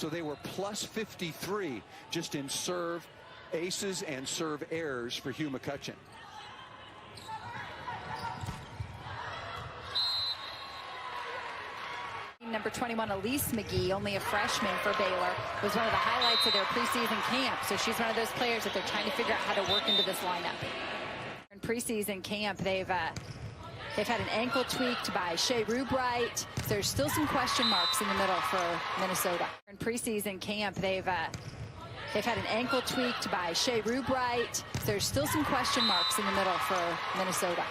So they were plus 53 just in serve aces and serve errors for Hugh McCutcheon. Number 21, Elise McGee, only a freshman for Baylor, was one of the highlights of their preseason camp. So she's one of those players that they're trying to figure out how to work into this lineup. In preseason camp, they've had an ankle tweaked by Shea Rubright. So there's still some question marks in the middle for Minnesota. In preseason camp, they've had an ankle tweaked by Shea Rubright. So there's still some question marks in the middle for Minnesota.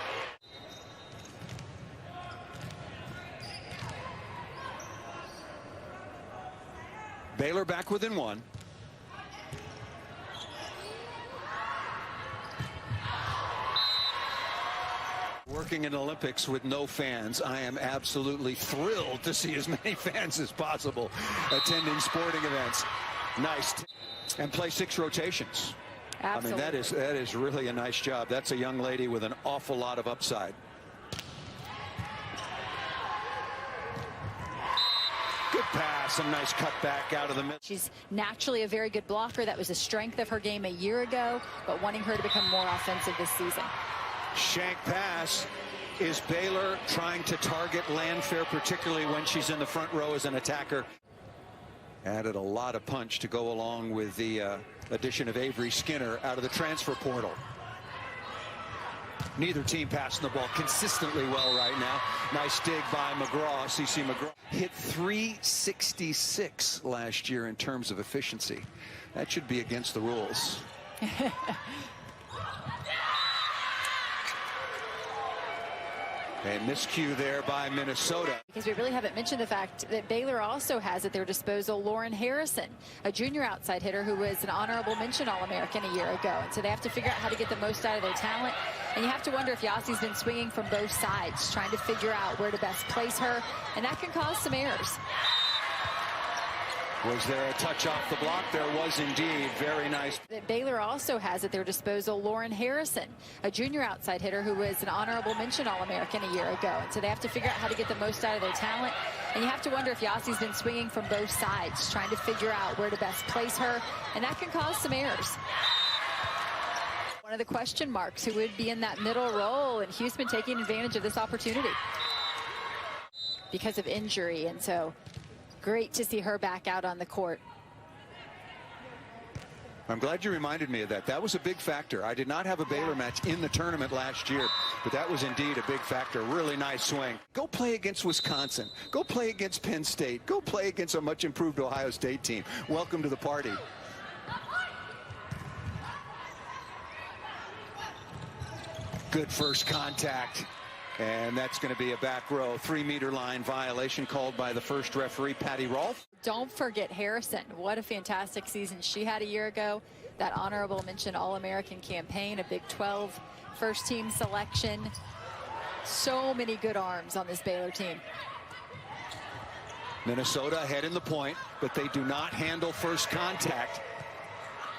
Baylor back within one. Working in Olympics with no fans, I am absolutely thrilled to see as many fans as possible attending sporting events. Nice. And play 6 rotations. Absolutely. I mean, that is really a nice job. That's a young lady with an awful lot of upside. Good pass, a nice cut back out of the middle. She's naturally a very good blocker. That was a strength of her game a year ago, but wanting her to become more offensive this season. Shank pass. Is Baylor trying to target Landfair, particularly when she's in the front row as an attacker? Added a lot of punch to go along with the addition of Avery Skinner out of the transfer portal. Neither team passing the ball consistently well right now. Nice dig by McGraw, CC McGraw. Hit .366 last year in terms of efficiency. That should be against the rules. A miscue there by Minnesota. Because we really haven't mentioned the fact that Baylor also has at their disposal Lauren Harrison, a junior outside hitter who was an honorable mention All-American a year ago. And so they have to figure out how to get the most out of their talent. And you have to wonder if Yassi's been swinging from both sides, trying to figure out where to best place her. And that can cause some errors. Was there a touch off the block? There was indeed. Very nice. Baylor also has at their disposal Lauren Harrison, a junior outside hitter who was an honorable mention All-American a year ago. And so they have to figure out how to get the most out of their talent. And you have to wonder if Yassi's been swinging from both sides, trying to figure out where to best place her. And that can cause some errors. One of the question marks, who would be in that middle role, and Hugh's been taking advantage of this opportunity because of injury. And so great to see her back out on the court. I'm glad you reminded me of that. That was a big factor. I did not have a Baylor match in the tournament last year, but that was indeed a big factor. Really nice swing. Go play against Wisconsin. Go play against Penn State. Go play against a much improved Ohio State team. Welcome to the party. Good first contact. And that's going to be a back row 3-meter line violation called by the first referee, Patty Rolfe. Don't forget Harrison. What a fantastic season she had a year ago. That honorable mention All-American campaign, a Big 12 first team selection. So many good arms on this Baylor team. Minnesota ahead in the point, but they do not handle first contact.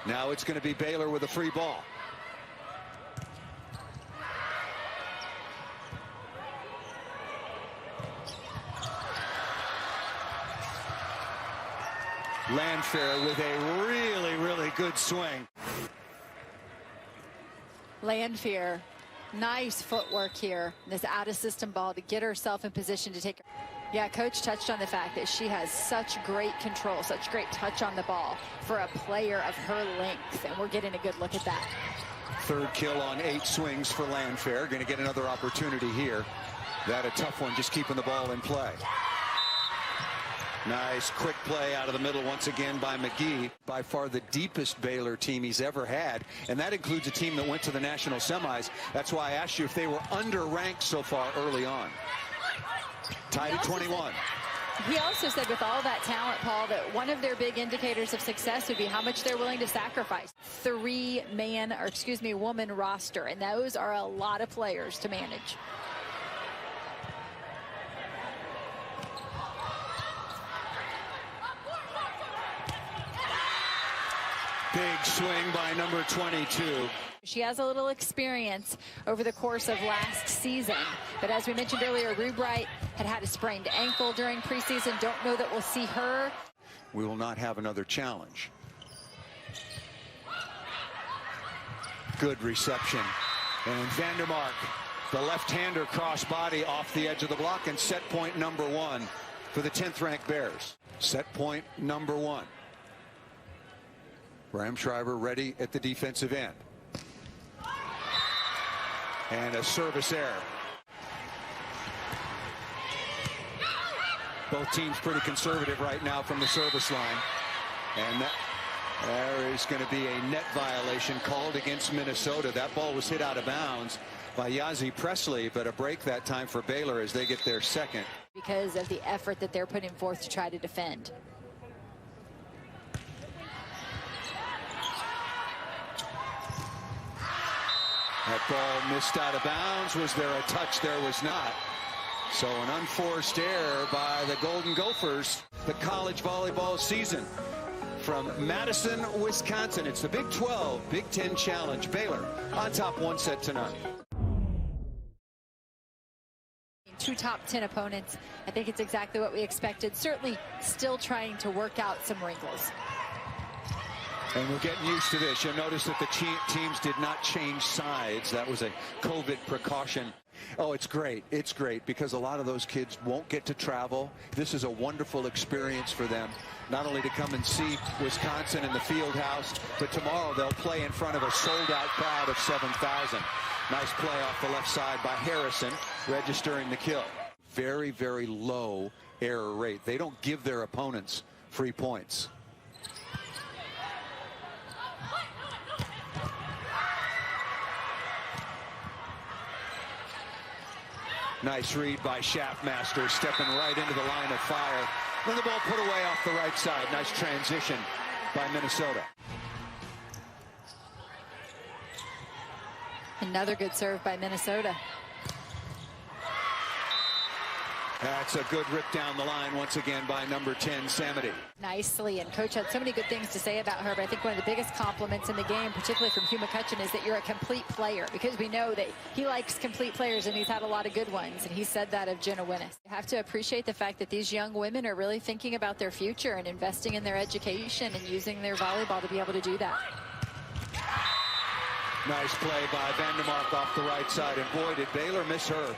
Now it's going to be Baylor with a free ball. Landfair with a really good swing. Landfair, nice footwork here. This out-of-system ball to get herself in position to take. Yeah, coach touched on the fact that she has such great control, such great touch on the ball for a player of her length, and we're getting a good look at that. Third kill on 8 swings for Landfair. Going to get another opportunity here. That a tough one, just keeping the ball in play. Nice quick play out of the middle once again by McGee. By far the deepest Baylor team he's ever had, and that includes a team that went to the national semis. That's why I asked you if they were underranked so far early on. Tied at 21. He also said with all that talent, Paul, that one of their big indicators of success would be how much they're willing to sacrifice. 3-woman roster, and those are a lot of players to manage. Big swing by number 22. She has a little experience over the course of last season. But as we mentioned earlier, Rubright had a sprained ankle during preseason. Don't know that we'll see her. we will not have another challenge. Good reception. And Vandermark, the left-hander cross-body off the edge of the block, and set point number 1 for the 10th ranked Bears. Set point number 1. Schreiber ready at the defensive end. And a service error. Both teams pretty conservative right now from the service line. And there is going to be a net violation called against Minnesota. That ball was hit out of bounds by Yazzie Presley, but a break that time for Baylor as they get their second. Because of the effort that they're putting forth to try to defend. That ball missed out of bounds. Was there a touch? There was not. So an unforced error by the Golden Gophers. The college volleyball season from Madison, Wisconsin. It's the Big 12, Big 10 Challenge. Baylor on top 1-0. 2 top 10 opponents. I think it's exactly what we expected. Certainly still trying to work out some wrinkles. And we're getting used to this. You'll notice that the teams did not change sides. That was a COVID precaution. Oh, it's great. It's great because a lot of those kids won't get to travel. This is a wonderful experience for them, not only to come and see Wisconsin in the field house, but tomorrow they'll play in front of a sold-out crowd of 7,000. Nice play off the left side by Harrison, registering the kill. Very, very low error rate. They don't give their opponents free points. Nice read by Schaffmaster, stepping right into the line of fire. Then the ball put away off the right side. Nice transition by Minnesota. Another good serve by Minnesota. That's a good rip down the line once again by number 10, Samity. Nicely, and Coach had so many good things to say about her, but I think one of the biggest compliments in the game, particularly from Hugh McCutcheon, is that you're a complete player, because we know that he likes complete players and he's had a lot of good ones, and he said that of Jenna Winnis. You have to appreciate the fact that these young women are really thinking about their future and investing in their education and using their volleyball to be able to do that. Nice play by Vandermark off the right side, and boy, did Baylor miss her.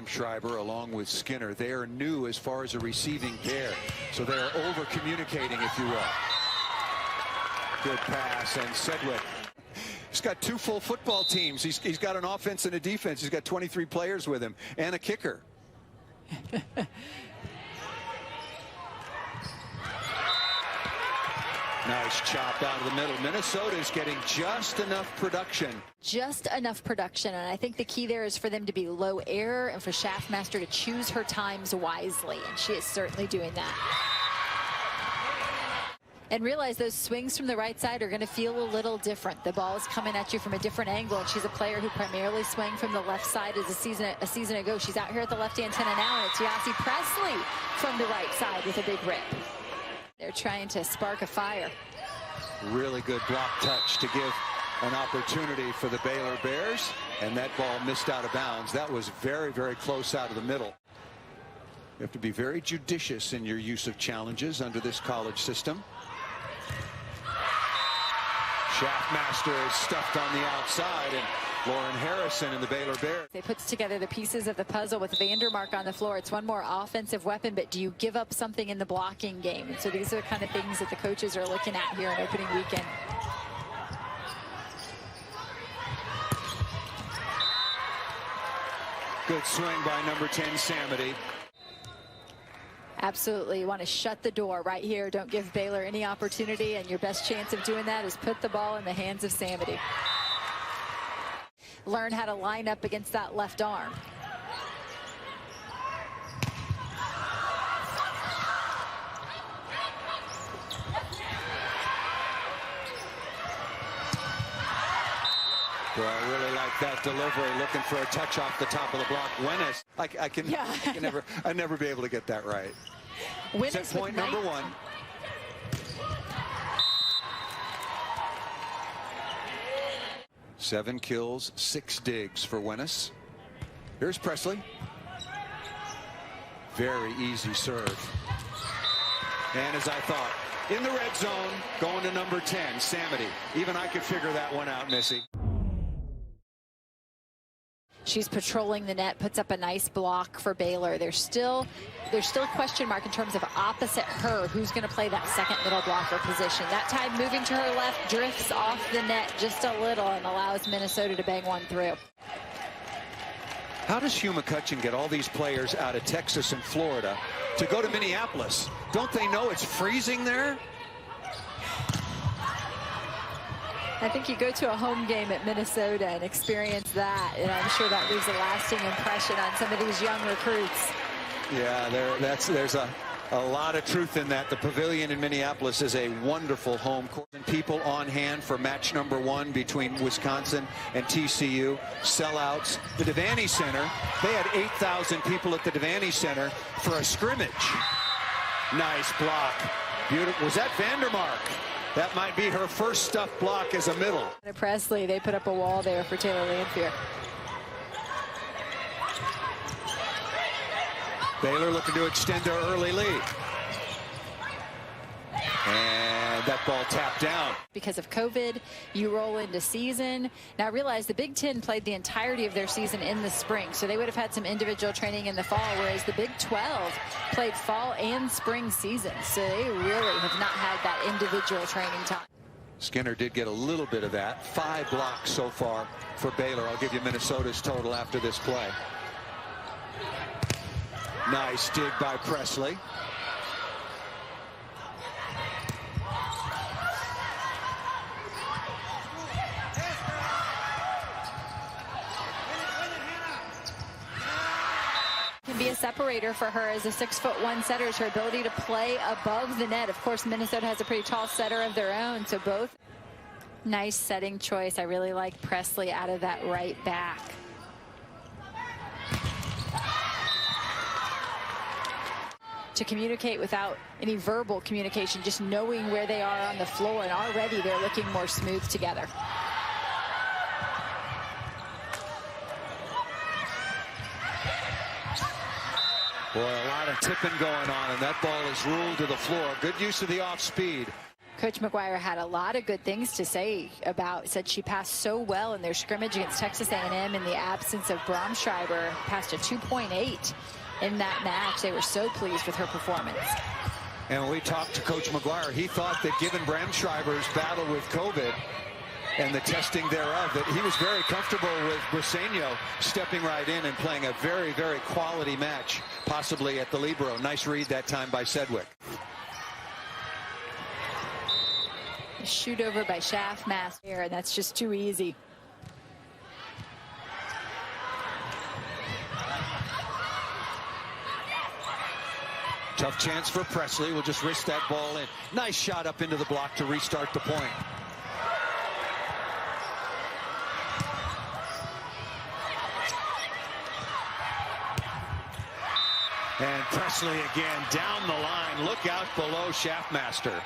Schreiber along with Skinner. They are new as far as a receiving pair, so they are over communicating, if you will. Good pass, and Sedgwick. He's got 2 full football teams. He's got an offense and a defense. He's got 23 players with him and a kicker. Nice chop out of the middle. Minnesota is getting just enough production. Just enough production, and I think the key there is for them to be low error and for Schaffmaster to choose her times wisely, and she is certainly doing that. And realize those swings from the right side are going to feel a little different. The ball is coming at you from a different angle, and she's a player who primarily swung from the left side as a season ago. She's out here at the left antenna now, and it's Yazzie Presley from the right side with a big rip. They're trying to spark a fire. Really good block touch to give an opportunity for the Baylor Bears, and that ball missed out of bounds. That was very, very close out of the middle. You have to be very judicious in your use of challenges under this college system. Schaffmaster is stuffed on the outside, and Lauren Harrison and the Baylor Bears. They put together the pieces of the puzzle with Vandermark on the floor. It's one more offensive weapon, but do you give up something in the blocking game? And so these are the kind of things that the coaches are looking at here in opening weekend. Good swing by number 10, Samity. Absolutely. You want to shut the door right here. Don't give Baylor any opportunity, and your best chance of doing that is put the ball in the hands of Samity. Learn how to line up against that left arm. Well, I really like that delivery, looking for a touch off the top of the block. Winnis, I never be able to get that right. Winnis Set point number 1. Seven kills, 6 digs for Winnis. Here's Presley. Very easy serve. And as I thought, in the red zone, going to number 10, Samity. Even I could figure that one out, Missy. She's patrolling the net, puts up a nice block for Baylor. There's still a question mark in terms of opposite her, who's going to play that second middle blocker position. That time moving to her left, drifts off the net just a little and allows Minnesota to bang one through. How does Hugh McCutcheon get all these players out of Texas and Florida to go to Minneapolis? Don't they know it's freezing there? I think you go to a home game at Minnesota and experience that, and I'm sure that leaves a lasting impression on some of these young recruits. Yeah, there's a lot of truth in that. The Pavilion in Minneapolis is a wonderful home court. And people on hand for match number 1 between Wisconsin and TCU. Sellouts. The Devaney Center, they had 8,000 people at the Devaney Center for a scrimmage. Nice block. Beautiful. Was that Vandermark? That might be her first stuff block as a middle. Presley, they put up a wall there for Taylor Lanphier. Baylor looking to extend their early lead. And that ball tapped down. Because of COVID, you roll into season. Now I realize the Big Ten played the entirety of their season in the spring, so they would have had some individual training in the fall, whereas the Big 12 played fall and spring seasons, so they really have not had that individual training time. Skinner did get a little bit of that. 5 blocks so far for Baylor. I'll give you Minnesota's total after this play. Nice dig by Presley. Can be a separator for her as a 6'1" setter, is her ability to play above the net. Of course, Minnesota has a pretty tall setter of their own, so both nice setting choice. I really like Presley out of that right back. To communicate without any verbal communication, just knowing where they are on the floor, and already they're looking more smooth together. Boy, a lot of tipping going on, and that ball is ruled to the floor. Good use of the off speed. Coach McGuire had a lot of good things to say about, said she passed so well in their scrimmage against Texas A&M in the absence of Bromschreiber, passed a 2.8 in that match. They were so pleased with her performance. And when we talked to Coach McGuire, he thought that given Bromschreiber's battle with COVID and the testing thereof, that he was very comfortable with Briseño stepping right in and playing a very, very quality match, possibly at the libero. Nice read that time by Sedgwick. A shoot over by Schaffmaster, and that's just too easy. Tough chance for Presley. We'll just wrist that ball in. Nice shot up into the block to restart the point. And Presley again down the line. Look out below Schaffmaster.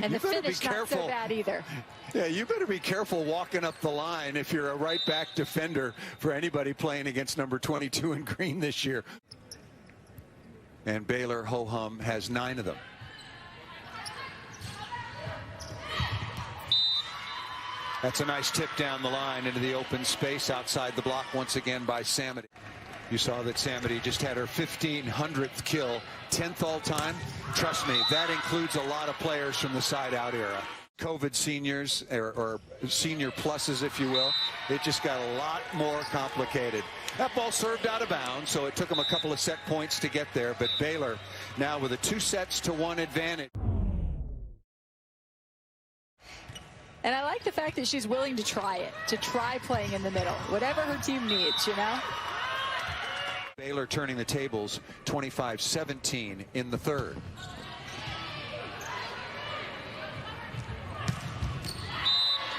And the finish not so bad either. Yeah, you better be careful walking up the line if you're a right back defender for anybody playing against number 22 in green this year. And Baylor ho-hum has 9 of them. That's a nice tip down the line into the open space outside the block once again by Samity. You saw that Samity just had her 1,500th kill, 10th all time. Trust me, that includes a lot of players from the side-out era. COVID seniors, or senior pluses, if you will. It just got a lot more complicated. That ball served out of bounds, so it took them a couple of set points to get there. But Baylor now with a 2-1 advantage. And I like the fact that she's willing to try it, to try playing in the middle, whatever her team needs, you know? Baylor turning the tables 25-17 in the third.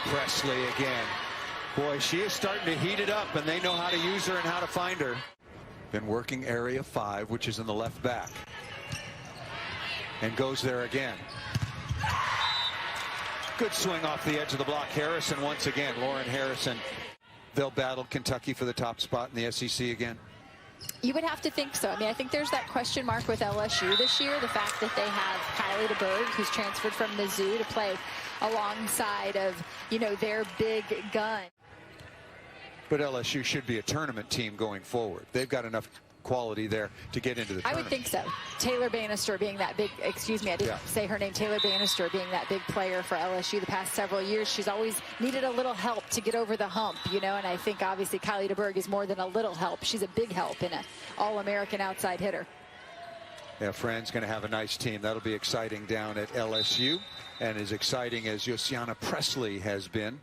Presley again. Boy, she is starting to heat it up, and they know how to use her and how to find her. Been working area 5, which is in the left back. And goes there again. Good swing off the edge of the block. Harrison once again. Lauren Harrison. They'll battle Kentucky for the top spot in the SEC again. You would have to think so. I mean, I think there's that question mark with LSU this year. The fact that they have Kylie DeBerg, who's transferred from Mizzou to play alongside of, you know, their big gun. But LSU should be a tournament team going forward. They've got enough quality there to get into the tournament. I would think so. Taylor Bannister being that big, excuse me, I didn't say her name, Taylor Bannister being that big player for LSU the past several years. She's always needed a little help to get over the hump, you know, and I think obviously Kylie DeBerg is more than a little help. She's a big help and an All-American outside hitter. Yeah, Fran's going to have a nice team. That'll be exciting down at LSU, and as exciting as Josiana Presley has been.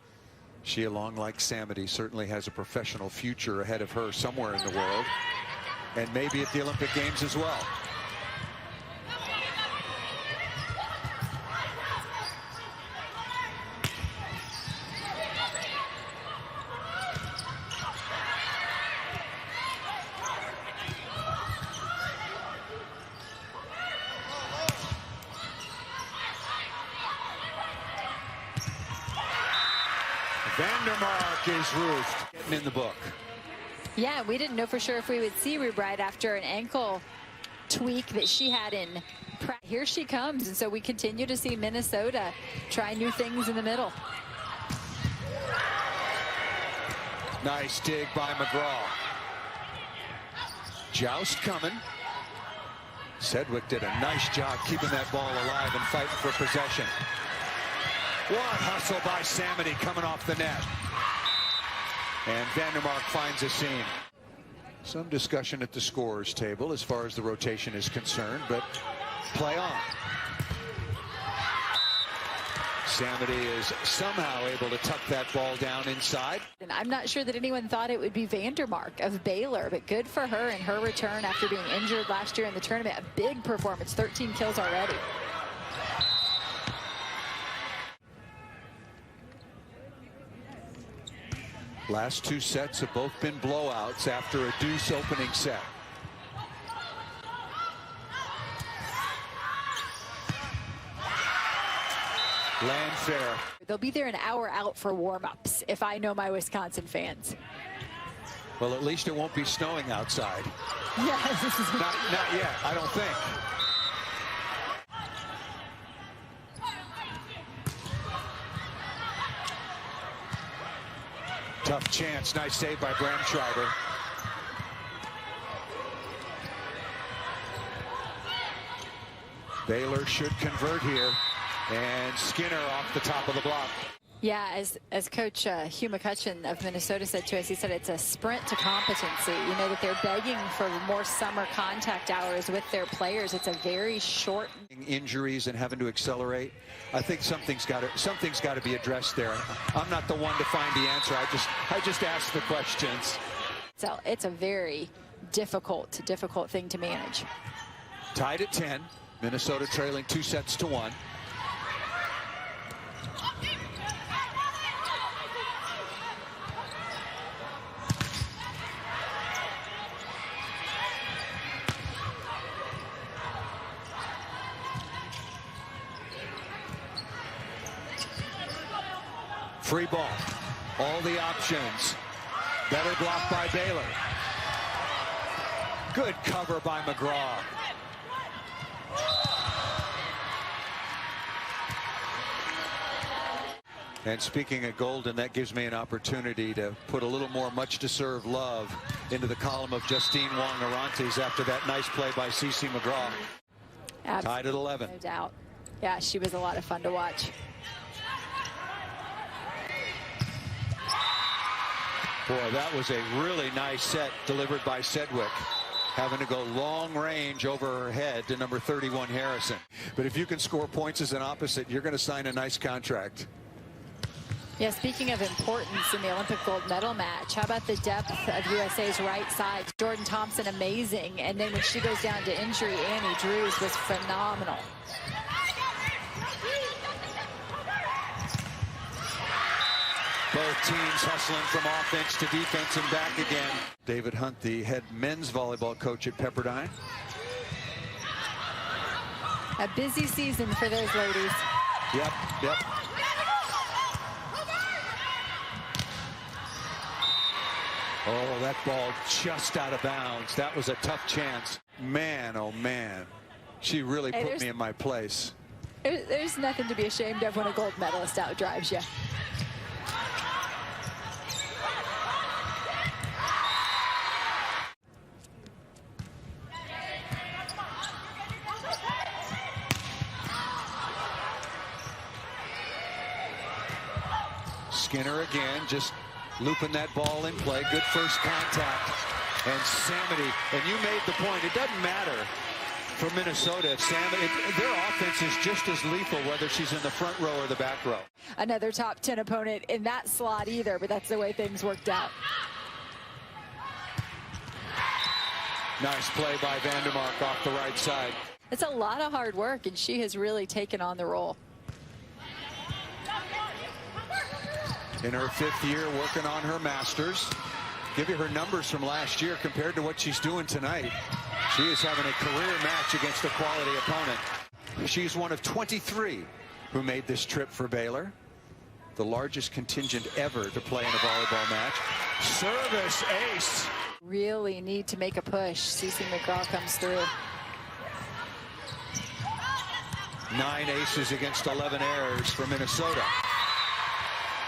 She, along like Samity, certainly has a professional future ahead of her somewhere in the world, and maybe at the Olympic Games as well. Vandermark is roofed, getting in the book. Yeah, we didn't know for sure if we would see Rubride after an ankle tweak that she had in practice. Here she comes, and so we continue to see Minnesota try new things in the middle. Nice dig by McGraw. Joust coming. Sedgwick did a nice job keeping that ball alive and fighting for possession. What hustle by Samity coming off the net. And Vandermark finds a seam. Some discussion at the scorers table as far as the rotation is concerned, but play on. Samity is somehow able to tuck that ball down inside. And I'm not sure that anyone thought it would be Vandermark of Baylor, but good for her in her return after being injured last year in the tournament. A big performance, 13 kills already. Last two sets have both been blowouts after a deuce opening set. Land fair. They'll be there an hour out for warm-ups, if I know my Wisconsin fans. Well, at least it won't be snowing outside. Yes. Not yet, I don't think. Tough chance. Nice save by Bramschreiber. Baylor should convert here. And Skinner off the top of the block. Yeah, as Coach Hugh McCutcheon of Minnesota said to us, he said it's a sprint to competency. You know that they're begging for more summer contact hours with their players. It's a very short. Injuries and having to accelerate. I think something's got to be addressed there. I'm not the one to find the answer. I just ask the questions. So it's a very difficult thing to manage. Tied at 10. Minnesota trailing 2-1. Free ball. All the options. Better block by Baylor. Good cover by McGraw. And speaking of Golden, that gives me an opportunity to put a little more much-deserved love into the column of Justine Wong-Arantes after that nice play by CeCe McGraw. Absolutely. Tied at 11. No doubt. Yeah, she was a lot of fun to watch. Boy, that was a really nice set delivered by Sedgwick. Having to go long range over her head to number 31 Harrison. But if you can score points as an opposite, you're going to sign a nice contract. Yeah, speaking of importance in the Olympic gold medal match, how about the depth of USA's right side? Jordan Thompson, amazing. And then when she goes down to injury, Annie Drews was phenomenal. Both teams hustling from offense to defense and back again. David Hunt, the head men's volleyball coach at Pepperdine. A busy season for those ladies. Yep. Oh, that ball just out of bounds. That was a tough chance. Man, oh man. She really put me in my place. There's nothing to be ashamed of when a gold medalist outdrives you. Skinner again, just looping that ball in play. Good first contact. And Samity, and you made the point, it doesn't matter for Minnesota. Their offense is just as lethal whether she's in the front row or the back row. Another top 10 opponent in that slot either, but that's the way things worked out. Nice play by Vandermark off the right side. It's a lot of hard work, and she has really taken on the role. In her 5th year working on her masters. Give you her numbers from last year compared to what she's doing tonight. She is having a career match against a quality opponent. She's one of 23 who made this trip for Baylor. The largest contingent ever to play in a volleyball match. Service ace. Really need to make a push. CeCe McGraw comes through. 9 aces against 11 errors for Minnesota.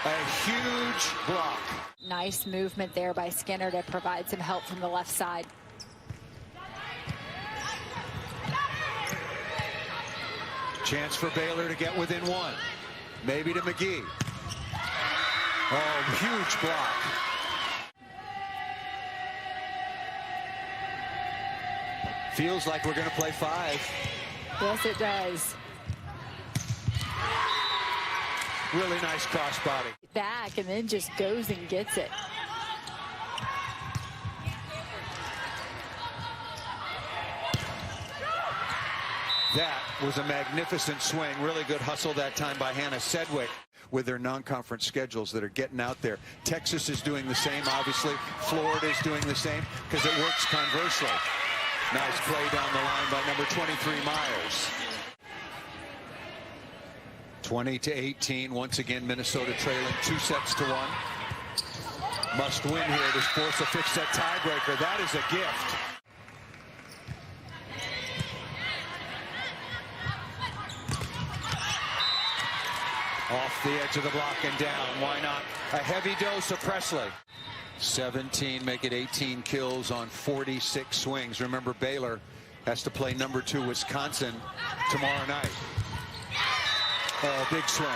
A huge block. Nice movement there by Skinner to provide some help from the left side. Chance for Baylor to get within 1. Maybe to McGee. Oh, huge block. Feels like we're going to play 5. Yes, it does. Really nice crossbody. Back and then just goes and gets it. That was a magnificent swing. Really good hustle that time by Hannah Sedgwick with their non-conference schedules that are getting out there. Texas is doing the same, obviously. Florida is doing the same because it works conversely. Nice play down the line by number 23, Myers. 20-18. Once again, Minnesota trailing 2 sets to 1. Must win here to force a 5th set tiebreaker. That is a gift. Off the edge of the block and down. Why not? A heavy dose of Presley. 17, make it 18 kills on 46 swings. Remember, Baylor has to play number 2 Wisconsin tomorrow night. Oh, big swing.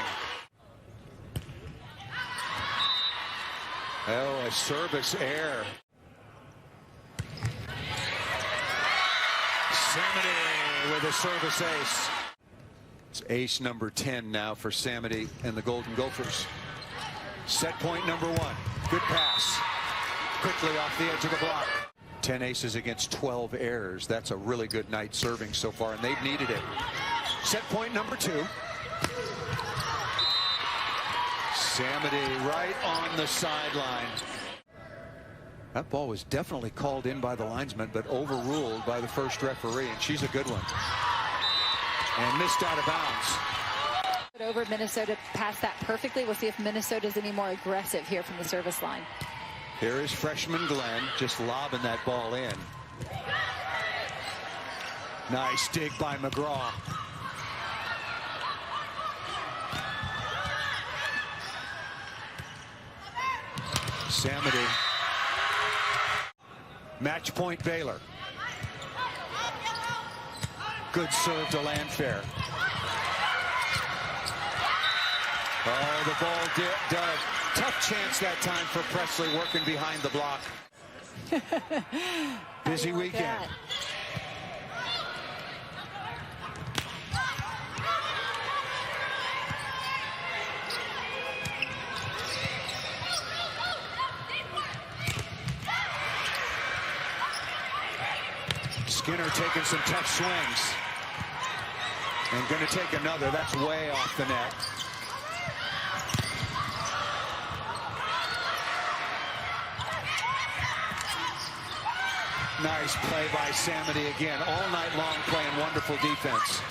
Oh, a service error. Samity with a service ace. It's ace number 10 now for Samity and the Golden Gophers. Set point number 1. Good pass. Quickly off the edge of the block. 10 aces against 12 errors. That's a really good night serving so far, and they've needed it. Set point number 2. Samity right on the sideline. That ball was definitely called in by the linesman, but overruled by the first referee, and she's a good one. And missed out of bounds. Over Minnesota passed that perfectly. We'll see if Minnesota's any more aggressive here from the service line. Here is freshman Glenn just lobbing that ball in. Nice dig by McGraw. Samity. Match point Baylor. Good serve to Landfair. Oh, the ball dug. Tough chance that time for Presley working behind the block. Busy weekend. That. Skinner taking some tough swings. And going to take another. That's way off the net. Nice play by Samity again. All night long playing wonderful defense.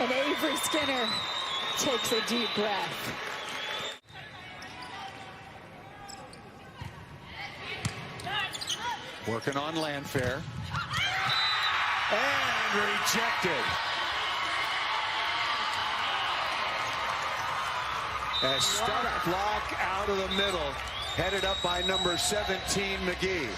And Avery Skinner takes a deep breath. Working on Landfair. And rejected. A stuck block out of the middle, headed up by number 17, McGee.